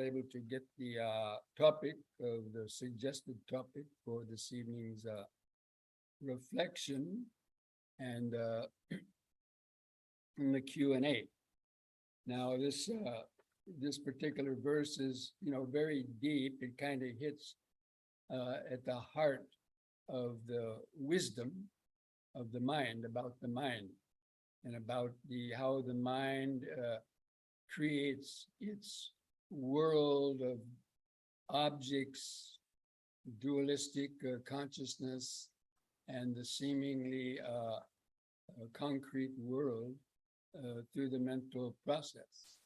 able to get the topic of the suggested topic for this evening's reflection and in the Q&A. Now, this particular verse is, very deep. It kind of hits at the heart of the wisdom of the mind, about the mind, and about how the mind creates its world of objects, dualistic consciousness, and the seemingly concrete world through the mental process.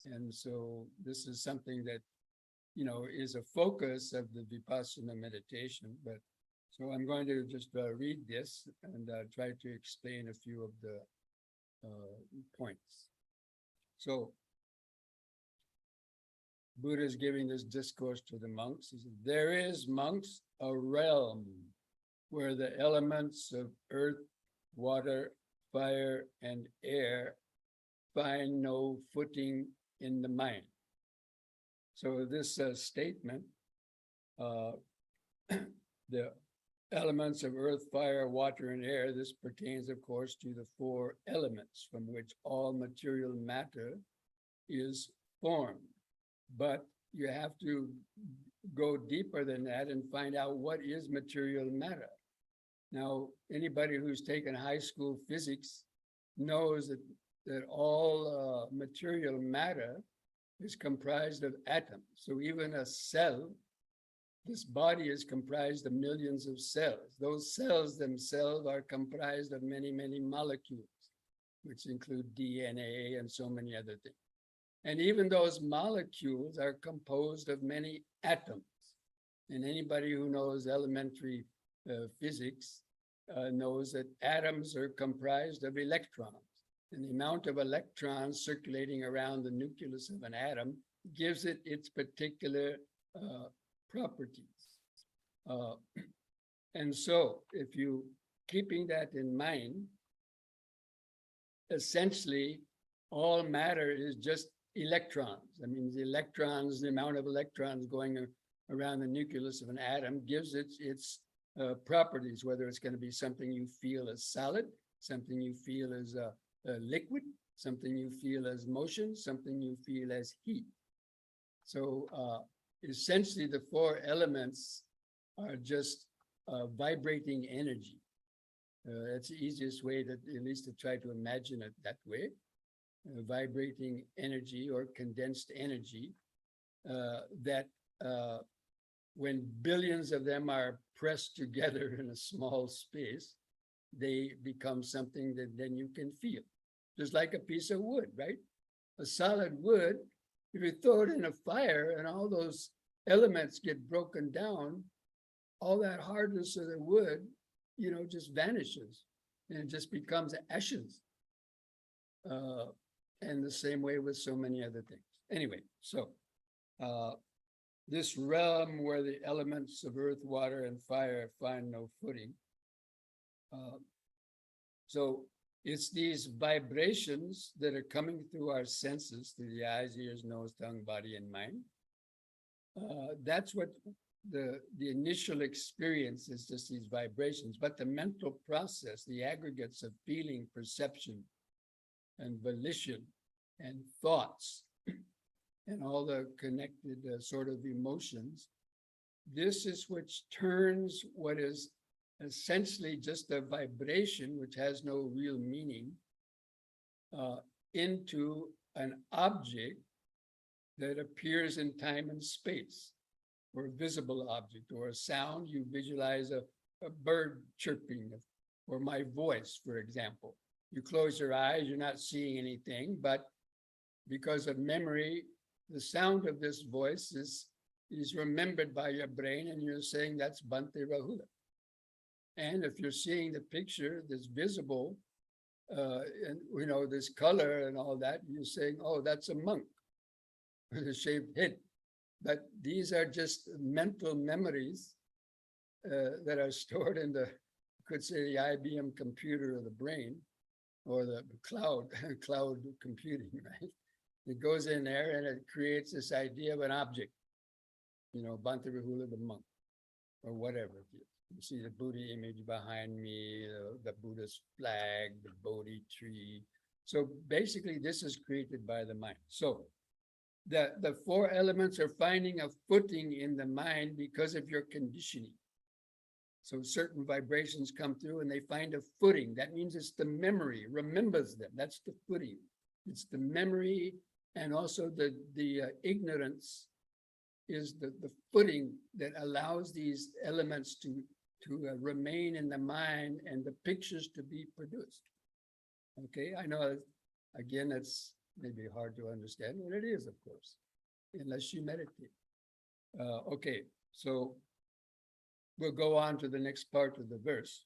And so this is something that, is a focus of the Vipassana meditation. But so I'm going to just read this and try to explain a few of the points. So Buddha is giving this discourse to the monks. He says, there is, monks, a realm where the elements of earth, water, fire, and air find no footing in the mind. So this statement, the elements of earth, fire, water, and air, this pertains, of course, to the four elements from which all material matter is formed. But you have to go deeper than that and find out what is material matter. Now, anybody who's taken high school physics knows that all material matter is comprised of atoms. So even a cell, this body is comprised of millions of cells. Those cells themselves are comprised of many, many molecules, which include DNA and so many other things. And even those molecules are composed of many atoms. And anybody who knows elementary physics knows that atoms are comprised of electrons. And the amount of electrons circulating around the nucleus of an atom gives it its particular properties. And so if you, keeping that in mind, essentially all matter is just electrons. I mean, the amount of electrons going around the nucleus of an atom gives it its properties, whether it's going to be something you feel as solid, something you feel as a liquid, something you feel as motion, something you feel as heat. So essentially the four elements are just vibrating energy. That's the easiest way to, at least to try to imagine it that way. Vibrating energy or condensed energy that when billions of them are pressed together in a small space, they become something that then you can feel. Just like a piece of wood, right? A solid wood, if you throw it in a fire and all those elements get broken down, all that hardness of the wood, just vanishes and it just becomes ashes. And the same way with so many other things. Anyway, so this realm where the elements of earth, water, and fire find no footing. So it's these vibrations that are coming through our senses, through the eyes, ears, nose, tongue, body, and mind. That's what the initial experience is, just these vibrations. But the mental process, the aggregates of feeling, perception, and volition, and thoughts, and all the connected sort of emotions, this is which turns what is essentially just a vibration, which has no real meaning, into an object that appears in time and space, or a visible object, or a sound. You visualize a bird chirping, or my voice, for example. You close your eyes, you're not seeing anything, but because of memory, the sound of this voice is remembered by your brain, and you're saying that's Bhante Rahula. And if you're seeing the picture that's visible, and this color and all that, you're saying, oh, that's a monk with a shaved head. But these are just mental memories that are stored in the, you could say, the IBM computer of the brain, or the cloud computing, right? It goes in there and it creates this idea of an object. Bhante Rahula, the monk, or whatever. You see the Buddha image behind me, the Buddha's flag, the Bodhi tree. So basically, this is created by the mind. So the four elements are finding a footing in the mind because of your conditioning. So certain vibrations come through and they find a footing. That means it's the memory, remembers them. That's the footing. It's the memory, and also the ignorance is the footing that allows these elements to remain in the mind and the pictures to be produced. Okay, I know, again, it's maybe hard to understand, but it is, of course, unless you meditate. Okay, so we'll go on to the next part of the verse.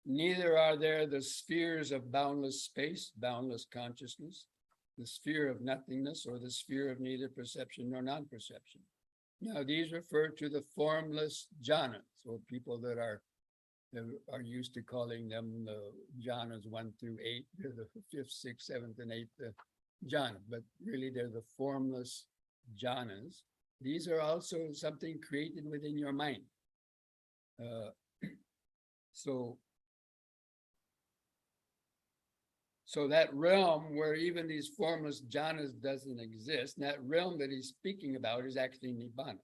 Neither are there the spheres of boundless space, boundless consciousness, the sphere of nothingness, or the sphere of neither perception nor non-perception. Now, these refer to the formless jhanas, or people that are used to calling them the jhanas 1 through 8. They're the 5th, 6th, 7th, and 8th jhana, but really they're the formless jhanas. These are also something created within your mind. So that realm where even these formless jhanas doesn't exist, that realm that he's speaking about is actually Nibbana.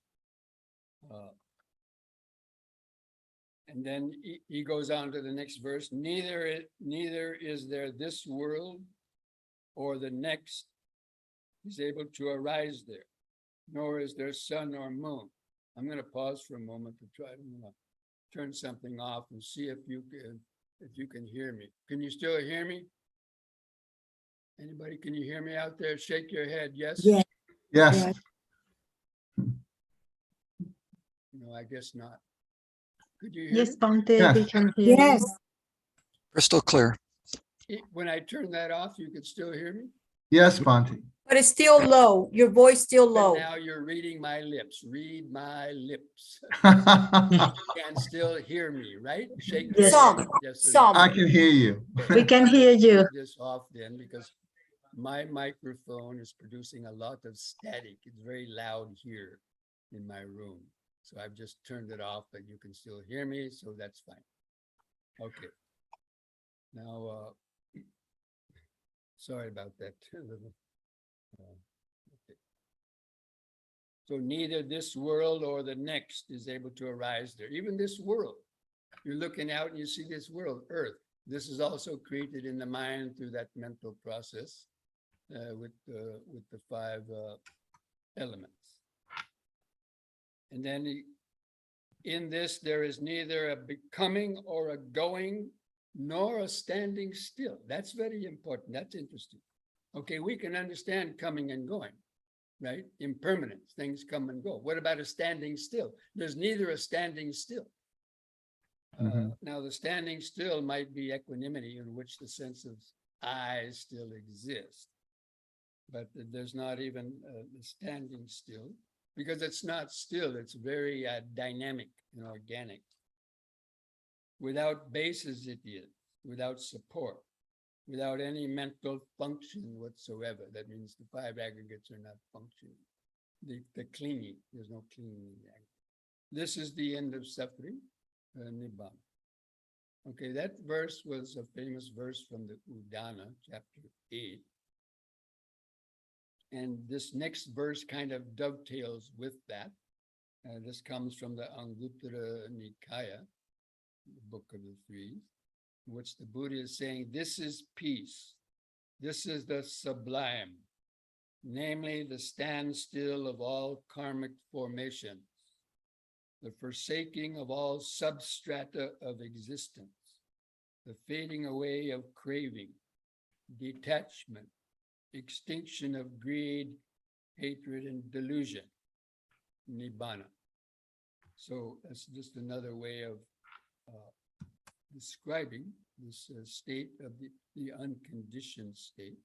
And then he goes on to the next verse, neither is there this world or the next is able to arise there, nor is there sun or moon. I'm going to pause for a moment to try to turn something off and see if you can hear me. Can you still hear me? Anybody, can you hear me out there? Shake your head, yes? Yes. Yes. No, I guess not. Could you hear Yes, me? Bhante, Yes. we can hear you. Yes. Crystal clear. When I turn that off, you could still hear me? Yes, Bhante. But it's still low. Your voice still But low. now you're reading my lips. Read my lips. I You can still hear me, right? Shake your Yes. head. Some, Just so some. can hear you. We can hear you. Turn this off then, because my microphone is producing a lot of static. It's very loud here in my room. So I've just turned it off, but you can still hear me, so that's fine. Okay. Now, sorry about that. Okay. So neither this world or the next is able to arise there. Even this world, you're looking out and you see this world, Earth. This is also created in the mind through that mental process with the 5 elements. And then in this, there is neither a becoming or a going, nor a standing still. That's very important. That's interesting. Okay, we can understand coming and going, right? Impermanence, things come and go. What about a standing still? There's neither a standing still. Now, the standing still might be equanimity, in which the sense of I still exists. But there's not even the standing still, because it's not still, it's very dynamic and organic. Without basis it is, without support, without any mental function whatsoever. That means the 5 aggregates are not functioning. The clinging, there's no clinging. This is the end of suffering, Nibbana. Okay, that verse was a famous verse from the Udana, chapter 8. And this next verse kind of dovetails with that. This comes from the Anguttara Nikaya, the book of the Threes, in which the Buddha is saying, this is peace. This is the sublime, namely the standstill of all karmic formations, the forsaking of all substrata of existence, the fading away of craving, detachment, extinction of greed, hatred, and delusion, Nibbana. So that's just another way of describing this state of the unconditioned state,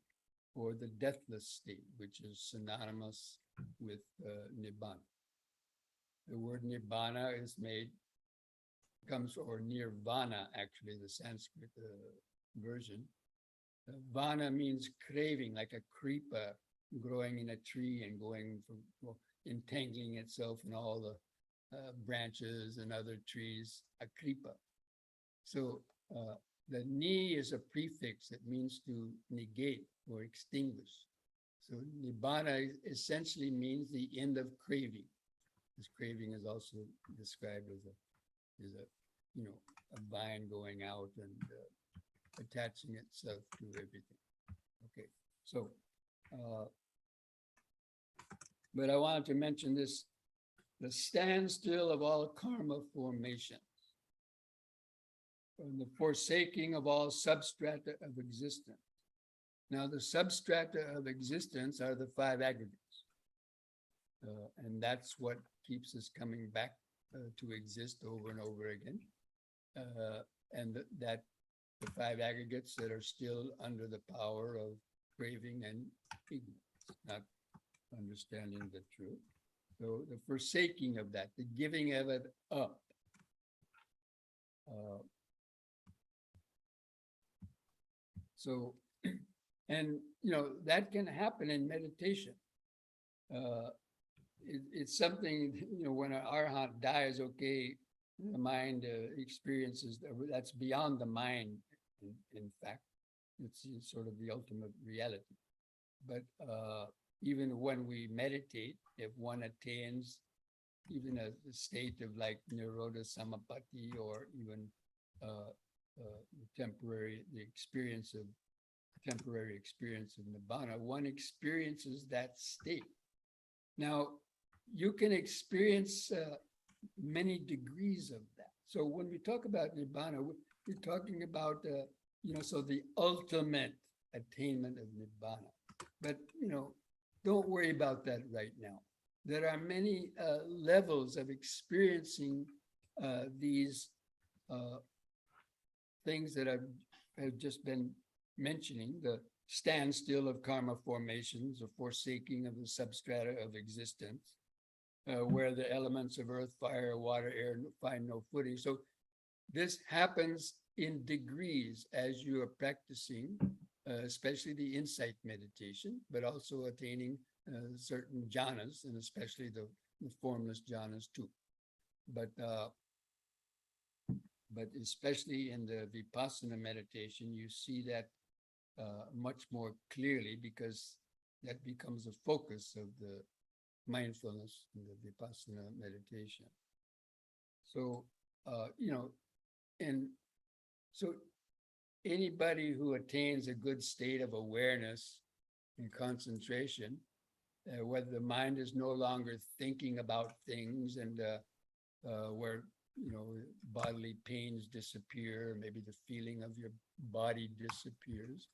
or the deathless state, which is synonymous with Nibbana. The word Nibbana comes, or Nirvana, actually, the Sanskrit version, Vana means craving, like a creeper growing in a tree and going from, well, entangling itself in all the branches and other trees, a creeper. So the ni is a prefix that means to negate or extinguish. So nibbana essentially means the end of craving. This craving is also described as a vine going out and attaching itself to everything. Okay, so, but I wanted to mention this, the standstill of all karma formation, and the forsaking of all substrata of existence. Now, the substrata of existence are the five aggregates. And that's what keeps us coming back to exist over and over again. And that the five aggregates that are still under the power of craving and ignorance, not understanding the truth. So the forsaking of that, the giving of it up. So, and that can happen in meditation. It's something, when an arhat dies, okay, the mind experiences, that's beyond the mind, in fact. It's sort of the ultimate reality. But even when we meditate, if one attains even a state of like Nirodha Samapatti, or even temporary experience of Nibbana, one experiences that state. Now, you can experience many degrees of that. So when we talk about Nibbana, we're talking about, so the ultimate attainment of Nibbana. But, don't worry about that right now. There are many levels of experiencing these things that I've just been mentioning, the standstill of karma formations, the forsaking of the substrata of existence, where the elements of earth, fire, water, air find no footing. So this happens in degrees as you are practicing, especially the insight meditation, but also attaining certain jhanas, and especially the formless jhanas too. But especially in the vipassana meditation, you see that much more clearly, because that becomes a focus of the mindfulness in the vipassana meditation. So, and so anybody who attains a good state of awareness and concentration, whether the mind is no longer thinking about things, and where bodily pains disappear, maybe the feeling of your body disappears.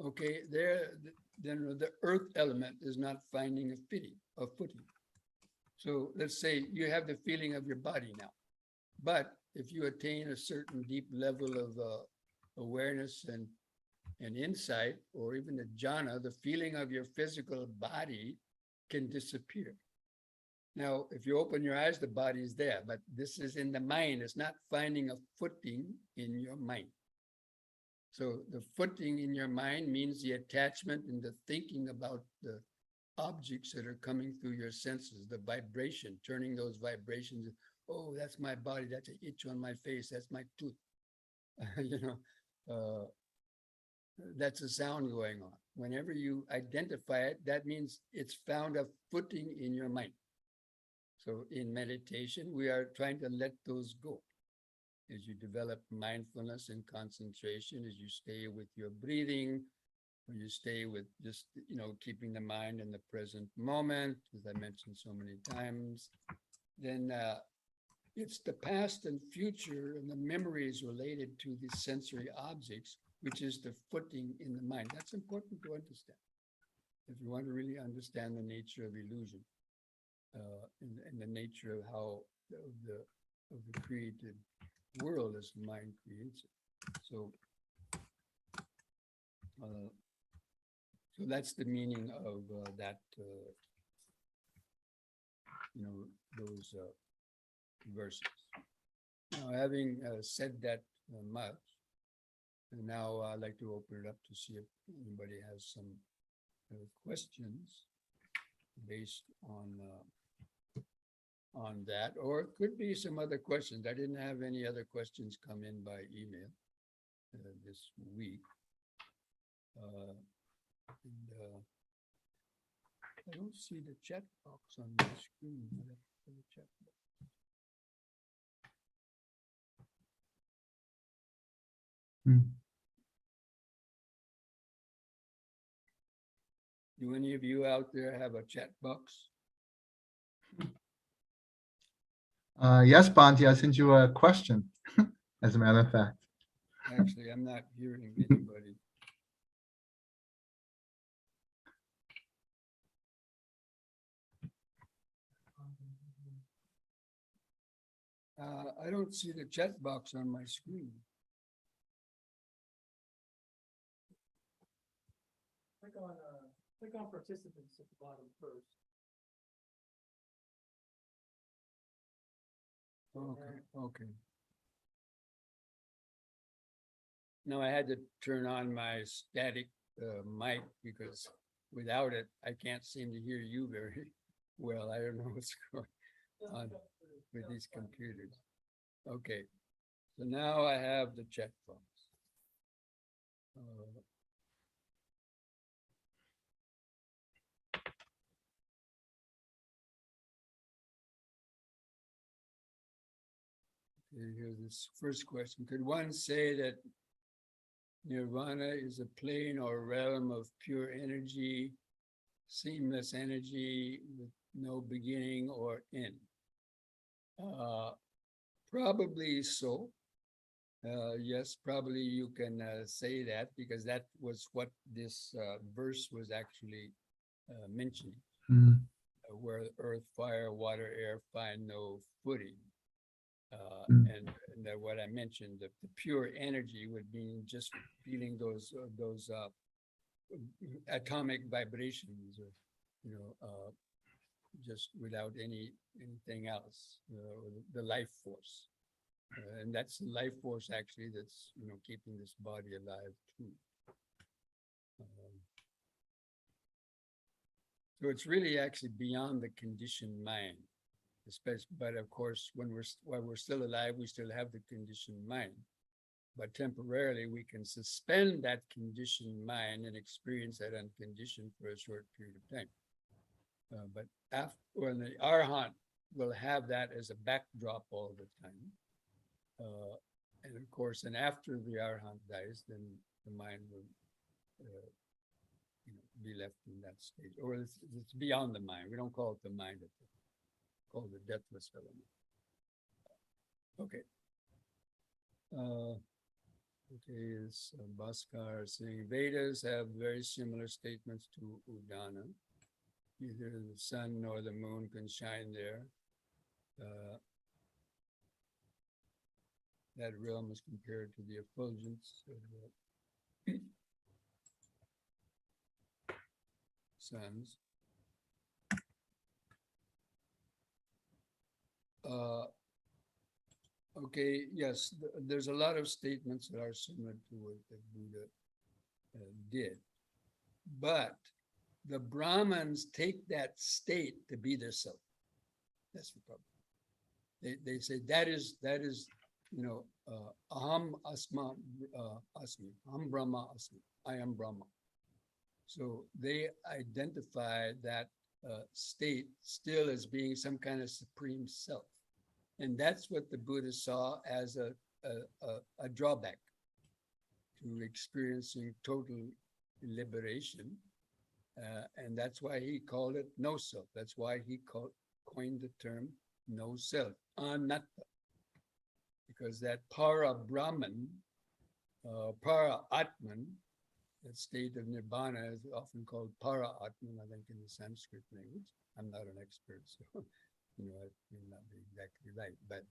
Okay, then the earth element is not finding a footing. So let's say you have the feeling of your body now, but if you attain a certain deep level of awareness and insight, or even a jhana, the feeling of your physical body can disappear. Now, if you open your eyes, the body is there, but this is in the mind. It's not finding a footing in your mind. So the footing in your mind means the attachment and the thinking about the objects that are coming through your senses, the vibration, turning those vibrations. Oh, that's my body. That's an itch on my face. That's my tooth. That's a sound going on. Whenever you identify it, that means it's found a footing in your mind. So in meditation, we are trying to let those go. As you develop mindfulness and concentration, as you stay with your breathing, or you stay with just, keeping the mind in the present moment, as I mentioned so many times, then it's the past and future and the memories related to the sensory objects, which is the footing in the mind. That's important to understand if you want to really understand the nature of illusion, and the nature of how of the created world as the mind creates it. So, so that's the meaning of that. Those verses. Now, having said that much, And now I'd like to open it up to see if anybody has some questions based on that, or it could be some other questions. I didn't have any other questions come in by email this week. I don't see the chat box on my screen. I'll have to put a chat box. Hmm. Do any of you out there have a chat box? Yes, Bhante, I sent you a question, as a matter of fact. Actually, I'm not hearing anybody. I don't see the chat box on my screen. Click on participants at the bottom first. Okay. No, I had to turn on my static mic because without it, I can't seem to hear you very well. I don't know what's going on with these computers. Okay, so now I have the chat box. Here's this first question. Could one say that nirvana is a plane or realm of pure energy, seamless energy with no beginning or end? Probably so. Yes, probably you can say that because that was what this verse was actually mentioning, Hmm. where earth, fire, water, air find no footing. And that what I mentioned, the pure energy would mean just feeling those atomic vibrations, or just without anything else, the life force, and that's the life force actually that's keeping this body alive too. So it's really actually beyond the conditioned mind. Especially, but of course, while we're still alive, we still have the conditioned mind. But temporarily, we can suspend that conditioned mind and experience that unconditioned for a short period of time. But after, when the Arhat will have that as a backdrop all the time, and of course, and after the Arhat dies, then the mind will be left in that state, or it's beyond the mind. We don't call it the mind at the called the deathless element. Okay. Okay, is Bhaskar saying Vedas have very similar statements to Udana. Neither the sun nor the moon can shine there. That realm is compared to the effulgence of the suns. Okay, yes, there's a lot of statements that are similar to what the Buddha did. But the Brahmins take that state to be their self. That's the problem. They say that is aham asma asmi, aham Brahma asmi, I am Brahma. So they identify that state still as being some kind of supreme self. And that's what the Buddha saw as a drawback to experiencing total liberation. And that's why he called it no self. That's why he coined the term no self, anatta. Because that para Brahman, para Atman, that state of Nibbana is often called para Atman, I think, in the Sanskrit language. I'm not an expert, so I may not be exactly right, but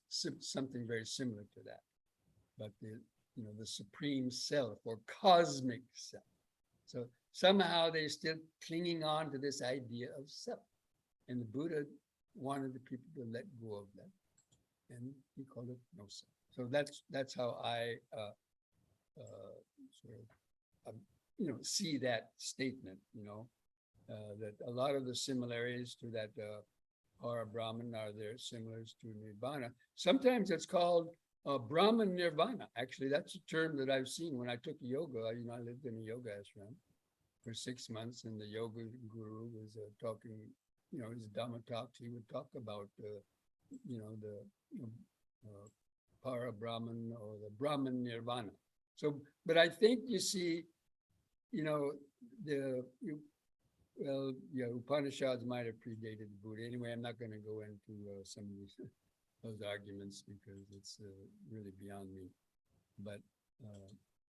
something very similar to that. But the supreme self or cosmic self. So somehow they're still clinging on to this idea of self, and the Buddha wanted the people to let go of that, and he called it no self. So that's how I sort of, see that statement, that a lot of the similarities to that Para Brahman are there, similar to Nibbana. Sometimes it's called Brahman Nirvana. Actually, that's a term that I've seen when I took yoga. I lived in a yoga ashram for 6 months, and the yoga guru was talking, his Dhamma talks, he would talk about, Para Brahman or the Brahman Nirvana. So, but I think you see, Upanishads might have predated the Buddha. Anyway, I'm not going to go into some of those arguments because it's really beyond me. But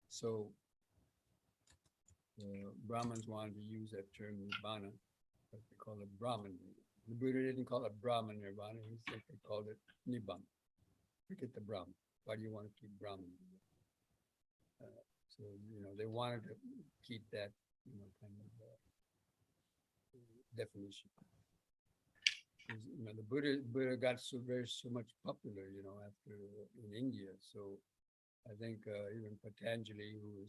so Brahmins wanted to use that term Nibbana, but they call it Brahman. The Buddha didn't call it Brahman Nirvana. He simply called it Nibbana. Forget the Brahman. Why do you want to keep Brahman? So, they wanted to keep that, kind of definition. The Buddha got so much popular, after in India. So I think even Patanjali, who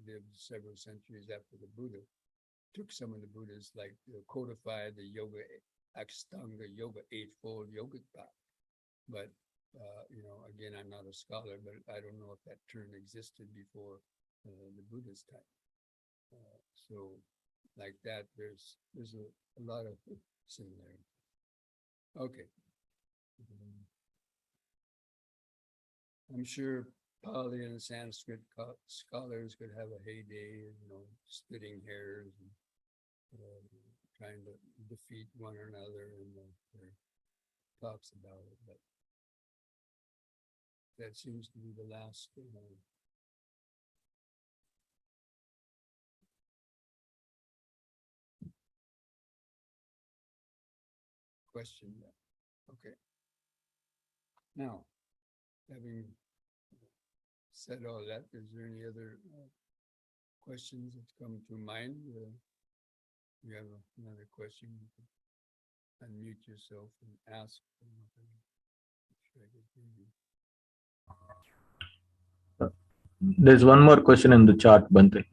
lived several centuries after the Buddha, took some of the Buddhas, like codified the yoga, Ashtanga yoga, eightfold yogic path. But again, I'm not a scholar, but I don't know if that term existed before the Buddha's time. So like that, there's a lot of similarity. Okay. I'm sure Pali and Sanskrit scholars could have a heyday, splitting hairs and trying to defeat one another in their talks about it, but that seems to be the last, question. Okay. Now, having said all that, is there any other questions that come to mind? You have another question, you can unmute yourself and ask. There's one more question in the chat, Bhante.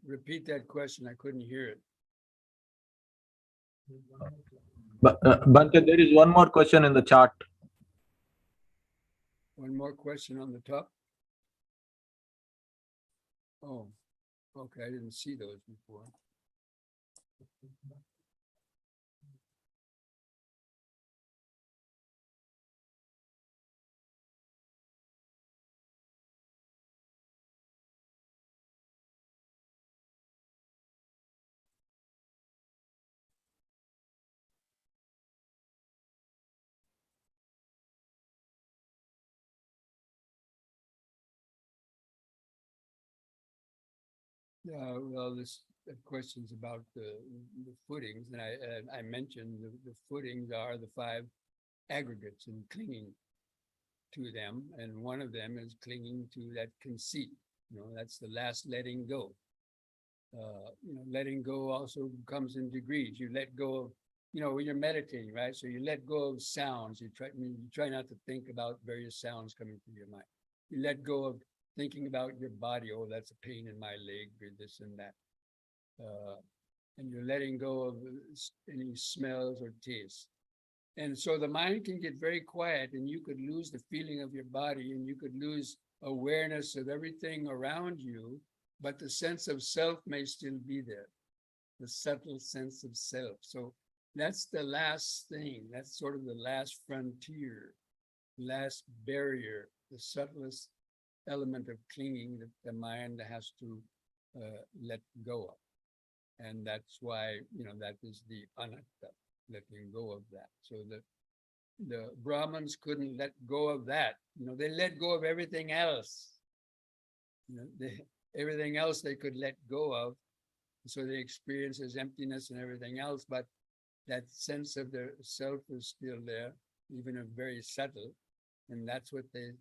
Repeat that question. I couldn't hear it. But Bhante, there is one more question in the chat. One more question on the top. Oh, okay. I didn't see those before. Yeah, well, this question's about the footings, and I mentioned the footings are the 5 aggregates and clinging to them, and one of them is clinging to that conceit. That's the last letting go. Letting go also comes in degrees. You let go of, when you're meditating, right? So you let go of sounds. You try not to think about various sounds coming through your mind. You let go of thinking about your body. Oh, that's a pain in my leg, or this and that. And you're letting go of any smells or tastes. And so the mind can get very quiet, and you could lose the feeling of your body, and you could lose awareness of everything around you, but the sense of self may still be there, the subtle sense of self. So that's the last thing. That's sort of the last frontier, last barrier, the subtlest element of clinging that the mind has to let go of. And that's why, that is the anatta, letting go of that. So the Brahmins couldn't let go of that. They let go of everything else. Everything else they could let go of. So they experience as emptiness and everything else, but that sense of their self is still there, even if very subtle. And that's what they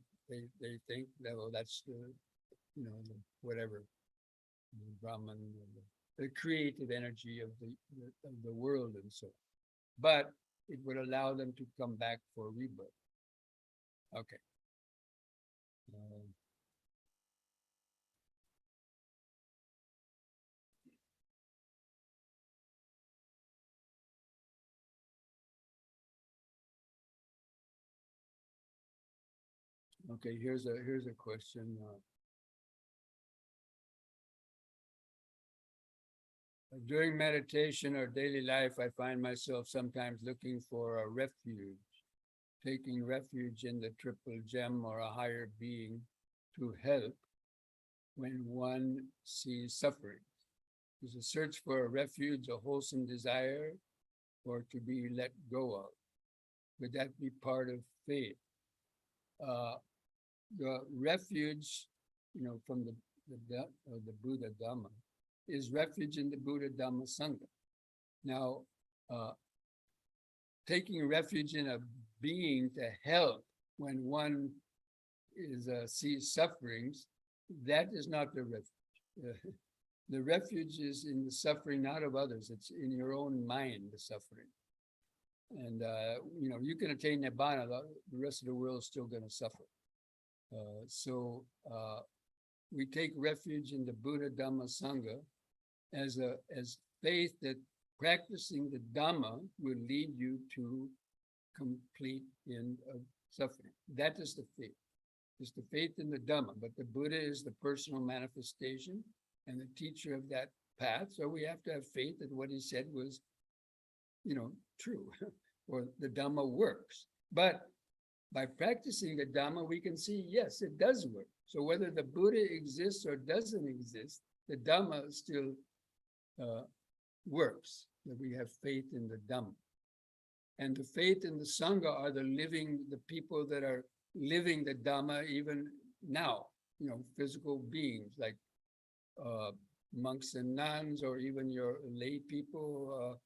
think that, well, that's the, the whatever, the Brahman, the creative energy of the world and so on. But it would allow them to come back for rebirth. Okay. Okay, here's a question. During meditation or daily life, I find myself sometimes looking for a refuge, taking refuge in the triple gem or a higher being to help when one sees suffering. Is a search for a refuge, a wholesome desire, or to be let go of? Would that be part of faith? The refuge, from the Buddha Dhamma, is refuge in the Buddha Dhamma Sangha. Now, taking refuge in a being to help when one sees sufferings, that is not the refuge. The refuge is in the suffering, not of others. It's in your own mind, the suffering. And, you can attain Nibbana, the rest of the world is still going to suffer. So we take refuge in the Buddha Dhamma Sangha as faith that practicing the Dhamma will lead you to complete end of suffering. That is the faith. It's the faith in the Dhamma, but the Buddha is the personal manifestation and the teacher of that path. So we have to have faith that what he said was, true, or the Dhamma works. But by practicing the Dhamma, we can see, yes, it does work. So whether the Buddha exists or doesn't exist, the Dhamma still works, that we have faith in the Dhamma. And the faith in the Sangha are the people that are living the Dhamma even now, physical beings like monks and nuns, or even your lay people,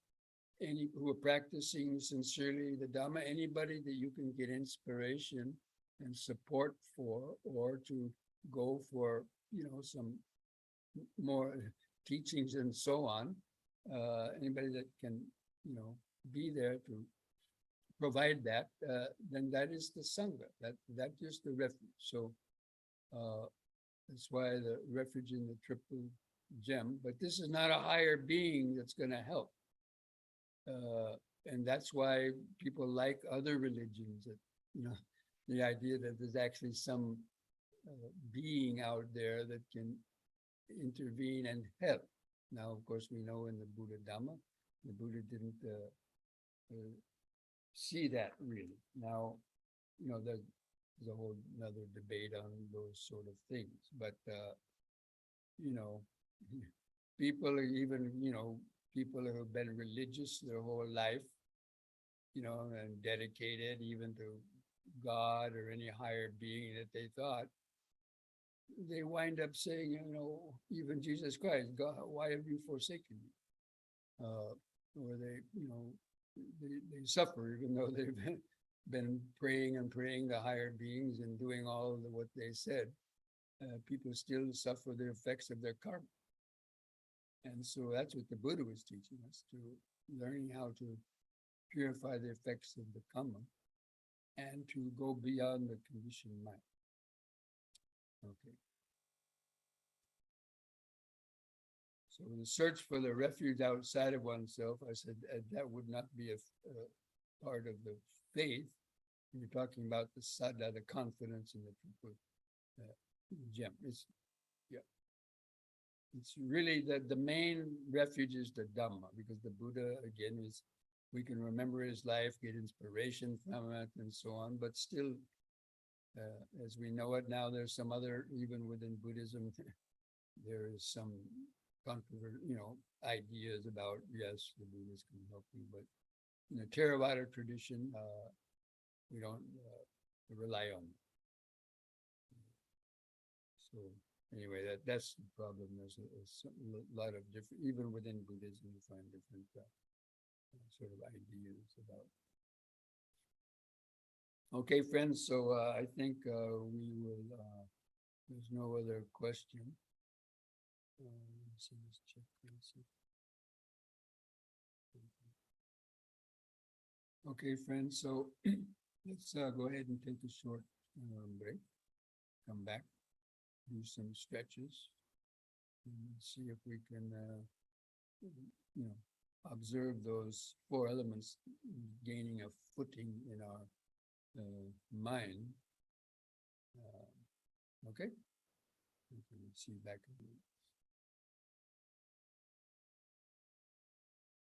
any who are practicing sincerely the Dhamma, anybody that you can get inspiration and support for, or to go for, some more teachings and so on. Anybody that can, be there to provide that, then that is the Sangha. That is the refuge. So that's why the refuge in the triple gem. But this is not a higher being that's going to help. And that's why people like other religions, that, the idea that there's actually some being out there that can intervene and help. Now, of course, we know in the Buddha Dhamma, the Buddha didn't see that really. Now, there's a whole another debate on those sort of things, but, people are even, people who have been religious their whole life, and dedicated even to God or any higher being that they thought, they wind up saying, even Jesus Christ, God, why have you forsaken me? Or they suffer, even though they've been praying the higher beings and doing all of what they said. People still suffer the effects of their karma. And so that's what the Buddha was teaching us, to learning how to purify the effects of the karma and to go beyond the conditioned mind. Okay. So the search for the refuge outside of oneself, I said that would not be a part of the faith. You're talking about the saddha, the confidence in the triple gem. It's really the main refuge is the Dhamma, because the Buddha, again, we can remember his life, get inspiration from it, and so on. But still, as we know it now, there's some other, even within Buddhism, there is some controversy, ideas about, yes, the Buddhists can help you, but in the Theravada tradition, we don't rely on it. So anyway, that's the problem. There's a lot of different, even within Buddhism, you find different sort of ideas about. Okay, friends, so I think we will, there's no other question. Let's check. Okay, friends, so let's go ahead and take a short break. Come back, do some stretches. And see if we can, you know, observe those four elements gaining a footing in our mind. Okay? We can see you back in a minute.